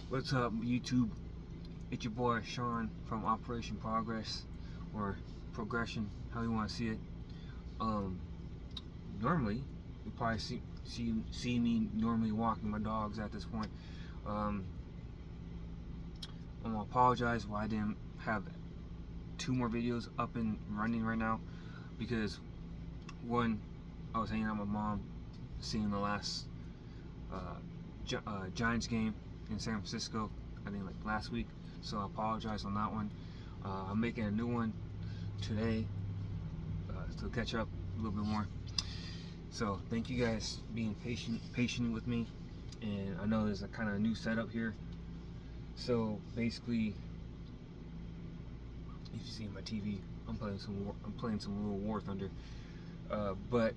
What's up, YouTube? It's your boy Sean from Operation Progress, or Progression, how you want to see it. Normally, you probably see me normally walking my dogs at this point. I'm gonna apologize why I didn't have 2 more videos up and running right now, because one, I was hanging out with my mom, seeing the last Giants game in San Francisco, I think like last week, so I apologize on that one. I'm making a new one today to catch up a little bit more. So thank you guys being patient with me, and I know there's a kind of new setup here. So basically, if you see my TV, I'm playing some little War Thunder, but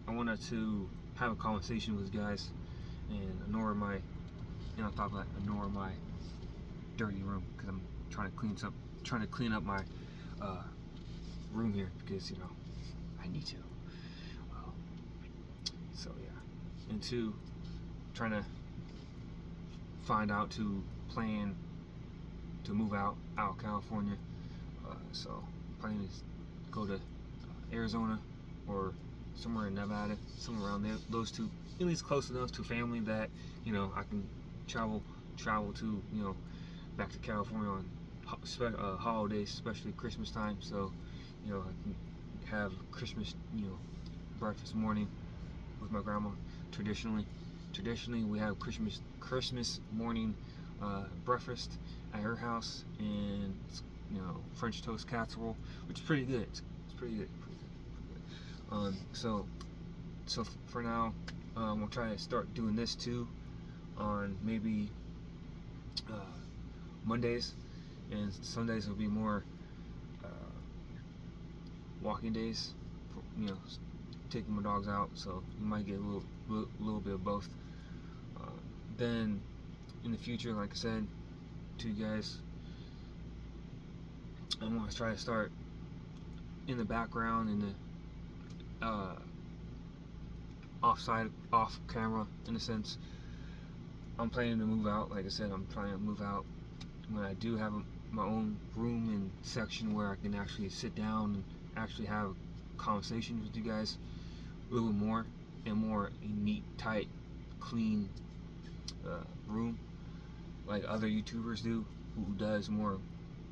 I wanted to have a conversation with you guys and ignore my dirty room, because I'm trying to clean up my room here, because I need to. So yeah, and two, trying to find out to plan to move out of California. So planning to go to Arizona or somewhere in Nevada, somewhere around there. Those two, at least close enough to family that I can travel to back to California on holidays, especially Christmas time. So I can have Christmas breakfast morning with my grandma. Traditionally we have Christmas morning breakfast at her house, and French toast casserole, which is pretty good. It's pretty good. So for now, we'll try to start doing this too on maybe Mondays, and Sundays will be more walking days. Taking my dogs out, so you might get a little bit of both. Then in the future, like I said to you guys, I'm going to try to start in the background, in the off camera, in a sense. I'm planning to move out. Like I said, I'm trying to move out when I do have my own room and section where I can actually sit down and actually have conversations with you guys a little more, and more neat, tight, clean room like other YouTubers do, who does more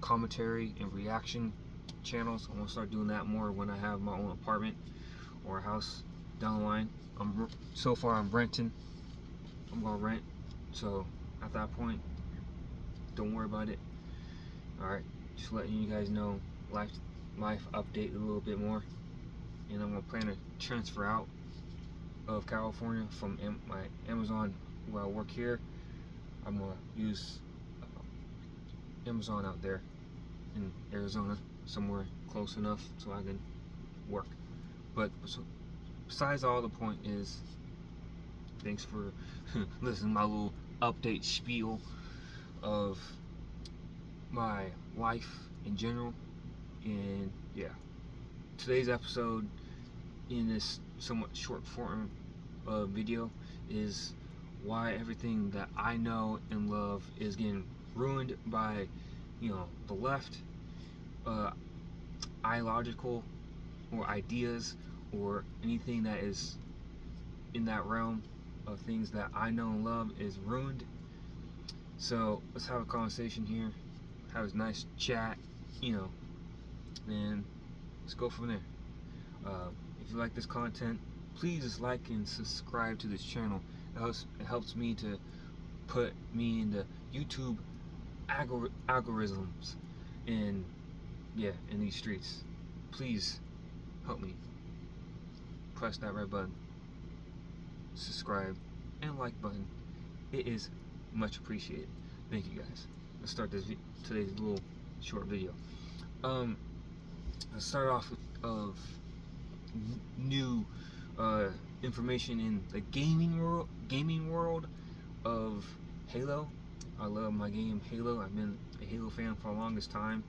commentary and reaction channels. I'm gonna start doing that more when I have my own apartment or a house down the line. So far I'm renting. I'm gonna rent, so at that point, don't worry about it. Alright, just letting you guys know, life update a little bit more. And I'm gonna plan to transfer out of California from my Amazon where I work here. I'm gonna use Amazon out there in Arizona, somewhere close enough so I can work. But besides all, the point is, thanks for listening to my little update spiel of my life in general. And yeah, today's episode, in this somewhat short form video, is why everything that I know and love is getting ruined by the left, ideological or ideas or anything that is in that realm of things that I know and love is ruined. So let's have a conversation here, have a nice chat, and let's go from there. If you like this content, please just like and subscribe to this channel. It helps me to put me in the YouTube algorithms in these streets. Please help me. Press that red button, subscribe, and like button. It is much appreciated. Thank you guys. Let's start today's little short video. Let's start off with new information in the gaming world of Halo. I love my game Halo. I've been a Halo fan for the longest time,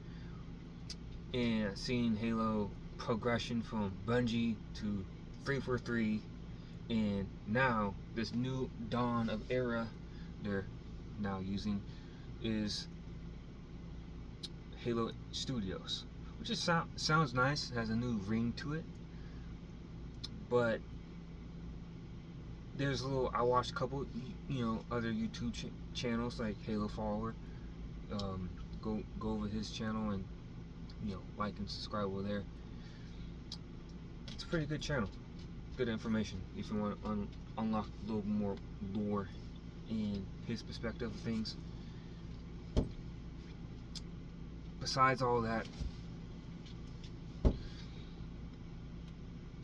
and seeing Halo progression from Bungie to 343, and now this new dawn of era they're now using is Halo Studios, which is sounds nice, has a new ring to it. But there's a little. I watched a couple, other YouTube channels like Halo Follower. Go over his channel and like and subscribe over there. It's a pretty good channel. Good information if you want to unlock a little more lore and his perspective of things. Besides all that,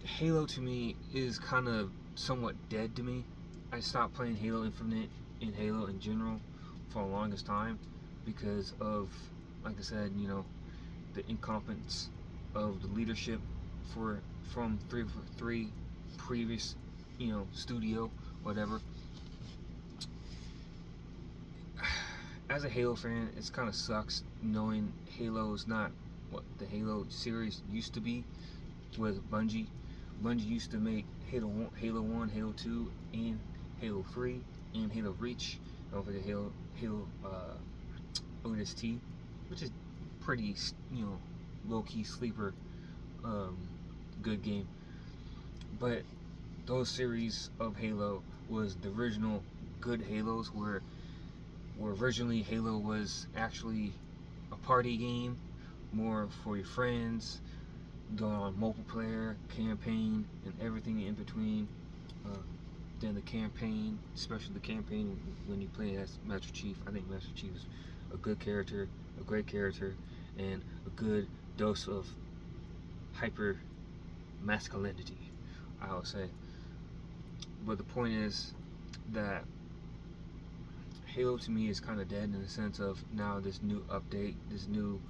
Halo to me is kind of somewhat dead to me. I stopped playing Halo Infinite and Halo in general for the longest time because of, like I said, the incompetence of the leadership from 343 previous, studio, whatever. As a Halo fan, it kind of sucks knowing Halo is not what the Halo series used to be with Bungie. Bungie used to make Halo 1, Halo 2, and Halo 3, and Halo Reach. Don't forget Halo ODST, which is pretty, low-key sleeper, good game. But those series of Halo was the original good Halos, where originally Halo was actually a party game, more for your friends, going on multiplayer, campaign, and everything in between. Then the campaign, especially the campaign when you play as Master Chief. I think Master Chief is a good character, a great character, and a good dose of hyper masculinity, I would say. But the point is that Halo to me is kind of dead in the sense of now this new update, this new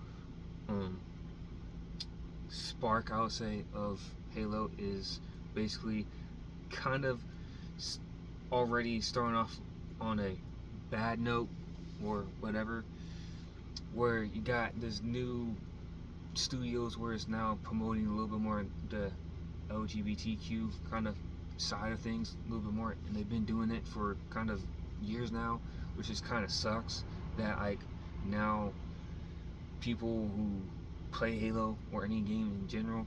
spark, I would say, of Halo is basically kind of already starting off on a bad note or whatever, where you got this new studios where it's now promoting a little bit more the LGBTQ kind of side of things a little bit more, and they've been doing it for kind of years now, which just kind of sucks that like now people who play Halo or any game in general,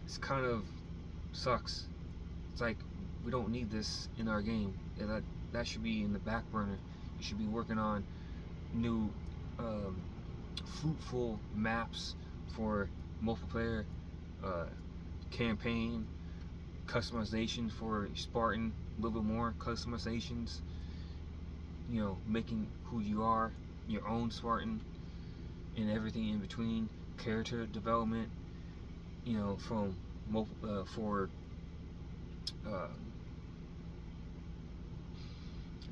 it's kind of sucks. It's like, we don't need this in our game. That should be in the back burner. You should be working on new fruitful maps for multiplayer, campaign, customization for Spartan, a little bit more customizations, making who you are, your own Spartan, and everything in between, character development, from for I'm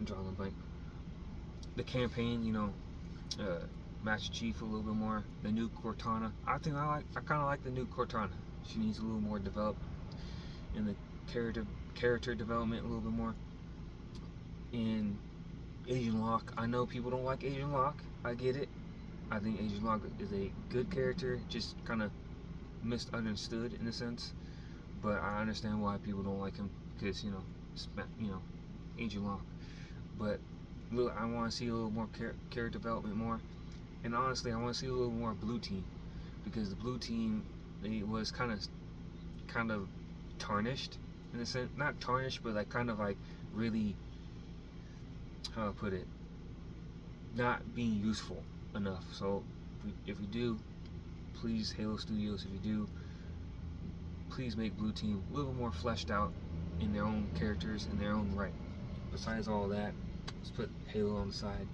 drawing a blank. The campaign, Master Chief a little bit more. The new Cortana. I kind of like the new Cortana. She needs a little more developed in the character development a little bit more. And Agent Locke. I know people don't like Agent Locke. I get it. I think Agent Locke is a good character, just kind of misunderstood in a sense. But I understand why people don't like him because Agent Locke. But I want to see a little more character development more, and honestly, I want to see a little more Blue Team, because the Blue Team, it was kind of tarnished in a sense. Not tarnished, but like kind of like really, how I put it, not being useful enough. So if we do, please, Halo Studios, if you do, please make Blue Team a little more fleshed out in their own characters in their own right. Besides all that, let's put Halo on the side.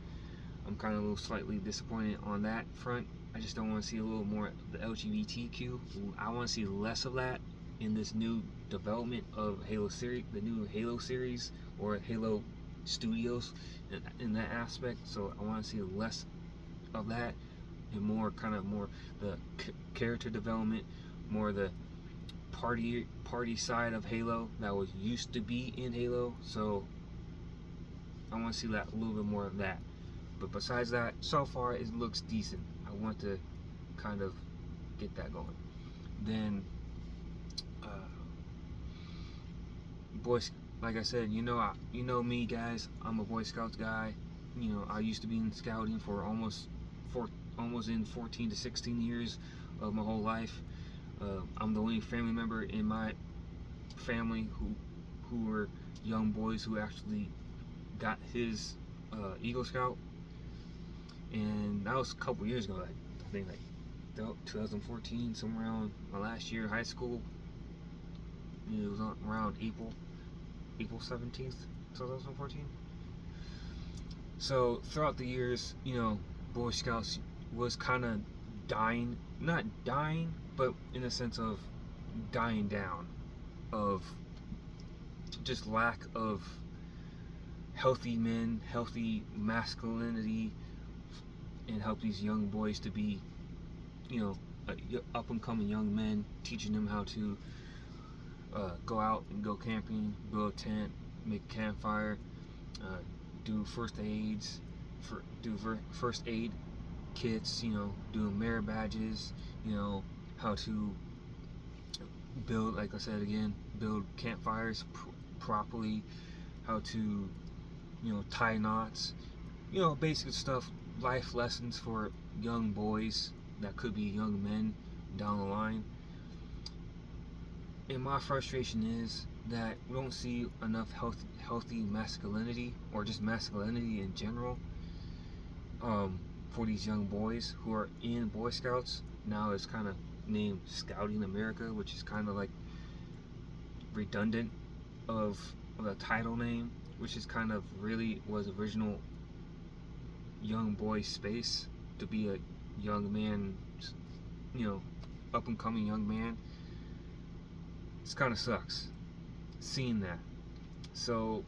I'm kind of a little slightly disappointed on that front. I just don't want to see a little more of the LGBTQ. I want to see less of that in this new development of Halo series, the new Halo series, or Halo Studios in that aspect. So I want to see less of that and more the character development, more the party side of Halo that was used to be in Halo. So I want to see that a little bit more of that. But besides that, so far it looks decent. I want to kind of get that going. Then like I said, you know me, guys. I'm a Boy Scouts guy. I used to be in scouting for almost in 14 to 16 years of my whole life. I'm the only family member in my family who were young boys who actually got his Eagle Scout, and that was a couple years ago. I think 2014, somewhere around my last year of high school. It was around April 17th, 2014. So throughout the years, Boy Scouts was kind of dying, not dying, but in a sense of dying down, of just lack of healthy men, healthy masculinity, and help these young boys to be, up and coming young men, teaching them how to go out and go camping, build a tent, make a campfire, do first aid kits, doing merit badges, how to build, like I said again, build campfires properly, how to, tie knots, basic stuff, life lessons for young boys that could be young men down the line. And my frustration is that we don't see enough healthy masculinity, or just masculinity in general, for these young boys who are in Boy Scouts. Now it's kind of named Scouting America, which is kind of like redundant of the title name, which is kind of really was original young boy space to be a young man, up and coming young man. It kind of sucks seeing that. So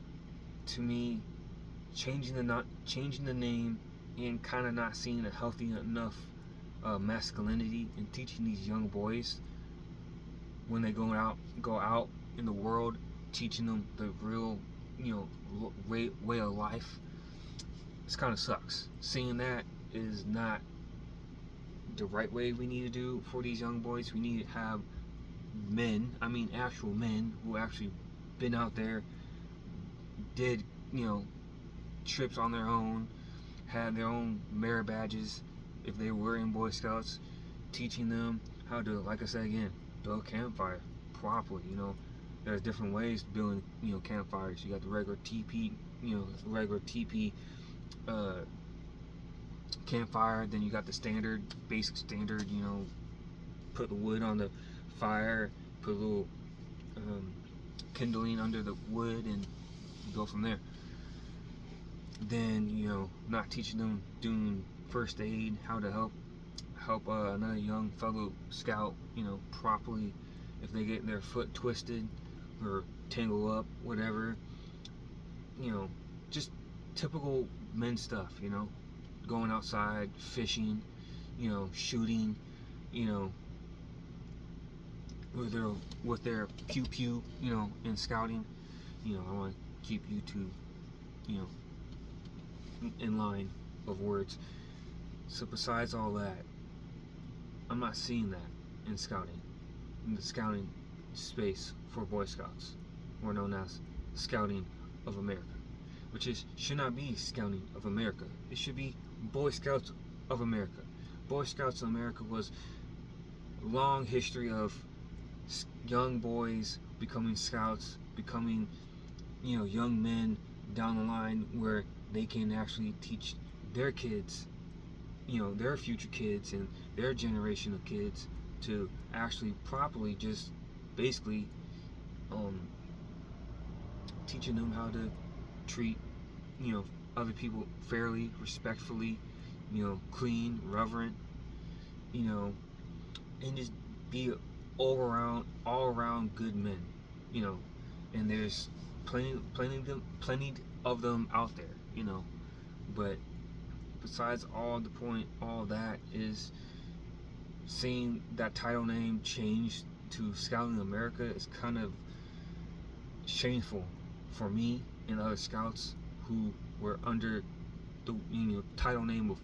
to me, changing the name and kind of not seeing a healthy enough masculinity, and teaching these young boys when they go out in the world, teaching them the real way of life. This kind of sucks. Seeing that is not the right way we need to do for these young boys. We need to have actual men who actually been out there, did trips on their own, had their own merit badges if they were in Boy Scouts, teaching them how to, like I said again, build a campfire properly. There's different ways to build campfires. You got the regular teepee, campfire. Then you got the basic standard, put the wood on the fire, put a little kindling under the wood, and you go from there. Then not teaching them doing first aid, how to help another young fellow scout properly if they get their foot twisted or tangle up, whatever. Just typical men stuff. Going outside, fishing, shooting, with their pew pew, in scouting. I want to keep you two, in line of words. So besides all that, I'm not seeing that in scouting, in the scouting space for Boy Scouts, or known as Scouting of America, which should not be Scouting of America. It should be Boy Scouts of America. Boy Scouts of America was a long history of young boys becoming scouts, becoming young men down the line, where they can actually teach their kids, their future kids and their generation of kids, to actually properly just basically teaching them how to treat other people fairly, respectfully, clean, reverent, and just be all around good men, and there's plenty of them out there, but besides all that is seeing that title name change to Scouting America is kind of shameful for me and other scouts who were under the title name of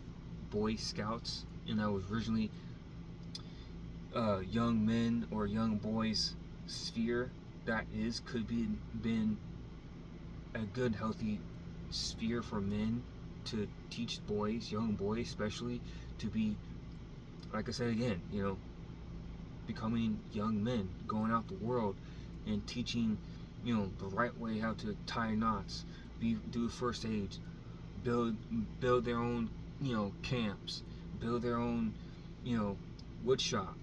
Boy Scouts, and that was originally young men or young boys sphere that could be been a good healthy sphere for men to teach boys, young boys especially, to be, like I said again, becoming young men, going out the world and teaching, the right way how to tie knots, do first aid, build their own, camps, build their own, wood shop,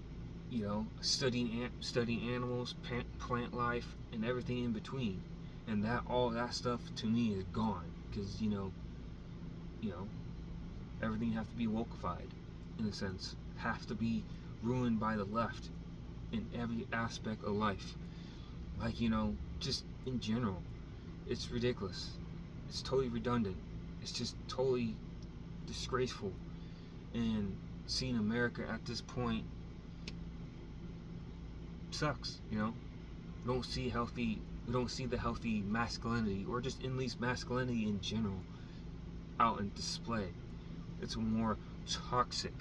studying animals, plant life, and everything in between. And all that stuff to me is gone, because everything has to be wokeified, in a sense, have to be ruined by the left in every aspect of life. Like, just in general, it's ridiculous. It's totally redundant. It's just totally disgraceful. And seeing America at this point sucks. We don't see the healthy masculinity, or just at least masculinity in general, out in display. It's a more toxic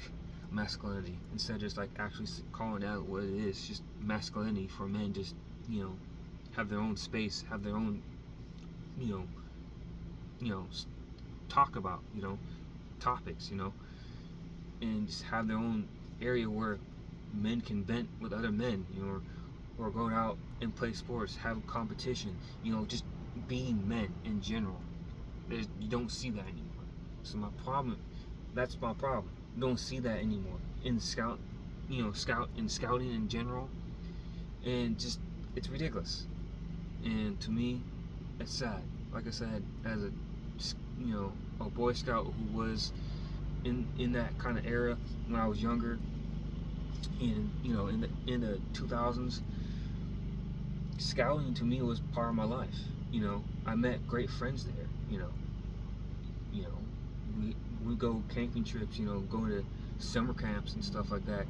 masculinity, instead of just like actually calling out what it is. Just masculinity for men, just have their own space, have their own talk about topics, and just have their own area where men can vent with other men, or go out and play sports, have a competition, just being men in general. You don't see that anymore. So that's my problem. You don't see that anymore in scouting in general, and just, it's ridiculous. And to me, it's sad. Like I said, as a Boy Scout who was in that kind of era when I was younger, in the 2000s, scouting to me was part of my life. I met great friends there. We go camping trips, going to summer camps and stuff like that,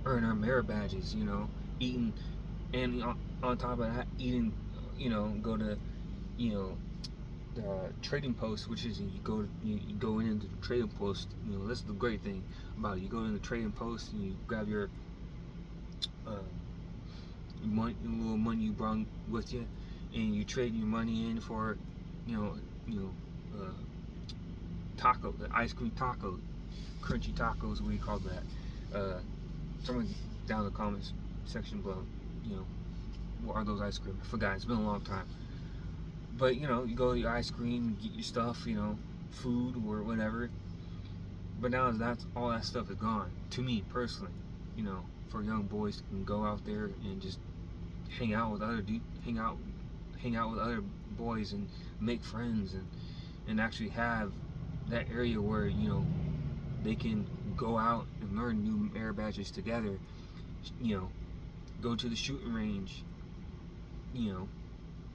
earn our merit badges, eating, and on top of that, eating, go to, the trading post, which is you go into the trading post. That's the great thing about it. You go in the trading post and you grab your little money you brought with you, and you trade your money in for, taco, the ice cream taco, crunchy tacos, what do you call that? Someone down in the comments section below, what are those ice cream? I forgot, it's been a long time. But you go to your ice cream, get your stuff, food or whatever. But now all that stuff is gone. To me personally, for young boys can go out there and just hang out with other boys and make friends, and actually have that area where they can go out and learn new merit badges together. Go to the shooting range.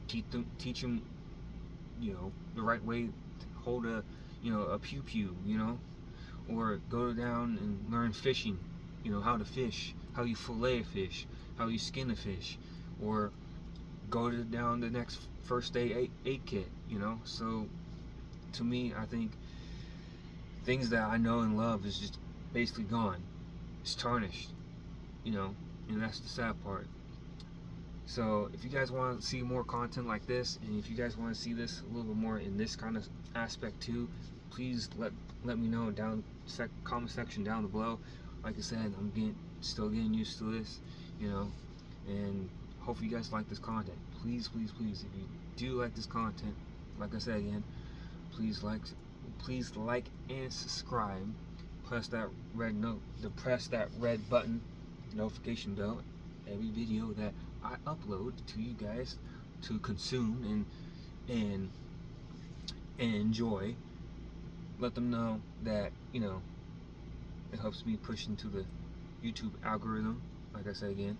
Teach them, the right way to hold a pew pew, or go down and learn fishing, how to fish, how you fillet a fish, how you skin a fish, or go down the next first day aid kit, So to me, I think things that I know and love is just basically gone. It's tarnished, and that's the sad part. So if you guys want to see more content like this, and if you guys want to see this a little bit more in this kind of aspect too, please let me know down comment section down below. Like I said, I'm still getting used to this, and hopefully you guys like this content. Please, please, please, if you do like this content, like I said again, please like and subscribe. Press that red button, notification bell, every video that I upload to you guys to consume and enjoy. Let them know that it helps me push into the YouTube algorithm, like I said again,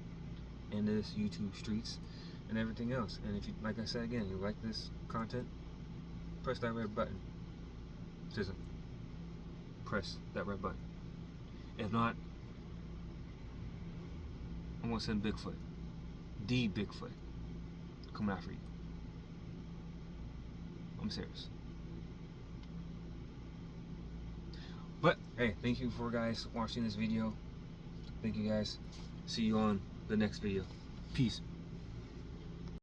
in this YouTube streets and everything else. And if you, like I said again, you like this content, press that red button. Press that red button. If not, I'm gonna send Bigfoot, the Bigfoot, coming after you. I'm serious. But hey, thank you for guys watching this video. Thank you guys. See you on the next video. Peace.